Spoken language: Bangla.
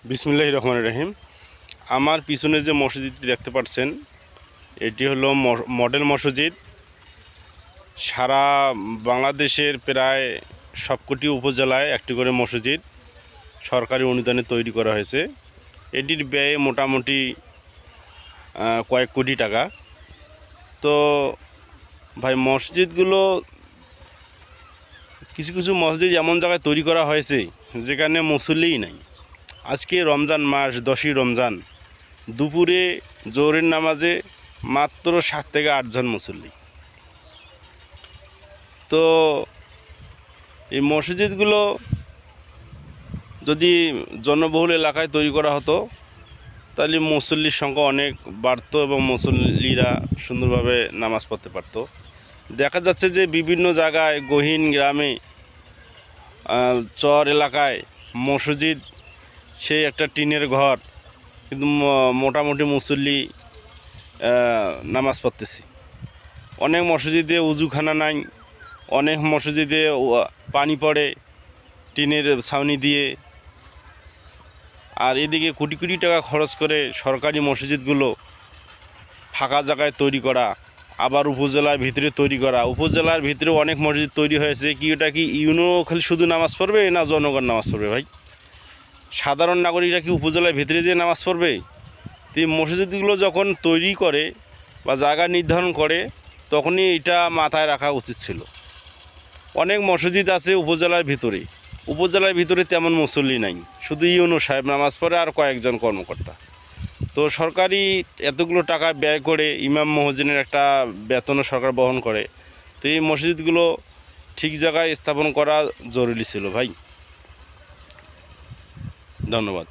বিসমিল্লাহির রহমানির রহিম। আমার পিছনে যে মসজিদটি দেখতে পাচ্ছেন, এটি হলো মডেল মসজিদ। সারা বাংলাদেশের প্রায় সবকটি উপজেলায় একটি করে মসজিদ সরকারি অনুদানে তৈরি করা হয়েছে। এটির ব্যয় মোটামুটি কয়েক কোটি টাকা। তো ভাই, মসজিদগুলো কিছু কিছু মসজিদ এমন জায়গায় তৈরি করা হয়েছে যেখানে মুসল্লিই নাই। আজকে রমজান মাস, 10ই রমজান, দুপুরে জোহরের নামাজে মাত্র 7 থেকে 8 জন মুসল্লি। তো এই মসজিদগুলো যদি জনবহুল এলাকায় তৈরি করা হতো তাহলে মুসল্লির সংখ্যা অনেক বাড়তো এবং মুসল্লিরা সুন্দরভাবে নামাজ পড়তে পারতো। দেখা যাচ্ছে যে বিভিন্ন জায়গায় গহীন গ্রামে, চর এলাকায় মসজিদ সেই একটা টিনের ঘর, কিন্তু মোটামুটি মুসল্লি নামাজ পড়তেছি। অনেক মসজিদে উজুখানা নাই, অনেক মসজিদে পানি পড়ে টিনের ছাউনি দিয়ে। আর এদিকে কোটি কোটি টাকা খরচ করে সরকারি মসজিদগুলো ফাঁকা জায়গায় তৈরি করা, আবার উপজেলার ভিতরে তৈরি করা। উপজেলার ভিতরে অনেক মসজিদ তৈরি হয়েছে কি, ওটা কি ইউনো খালি শুধু নামাজ পড়বে না জনগণ নামাজ পড়বে? ভাই, সাধারণ নাগরিকরা কি উপজেলার ভিতরে যেয়ে নামাজ পড়বে? তো এই মসজিদগুলো যখন তৈরি করে বা জায়গা নির্ধারণ করে তখনই এটা মাথায় রাখা উচিত ছিল। অনেক মসজিদ আছে উপজেলার ভিতরে তেমন মুসল্লি নাই, শুধু ইউনো সাহেব নামাজ পড়ে আর কয়েকজন কর্মকর্তা। তো সরকারি এতগুলো টাকা ব্যয় করে ইমাম মুয়াজ্জিনের একটা বেতনও সরকার বহন করে। তো এই মসজিদগুলো ঠিক জায়গায় স্থাপন করা জরুরি ছিল ভাই। ধন্যবাদ।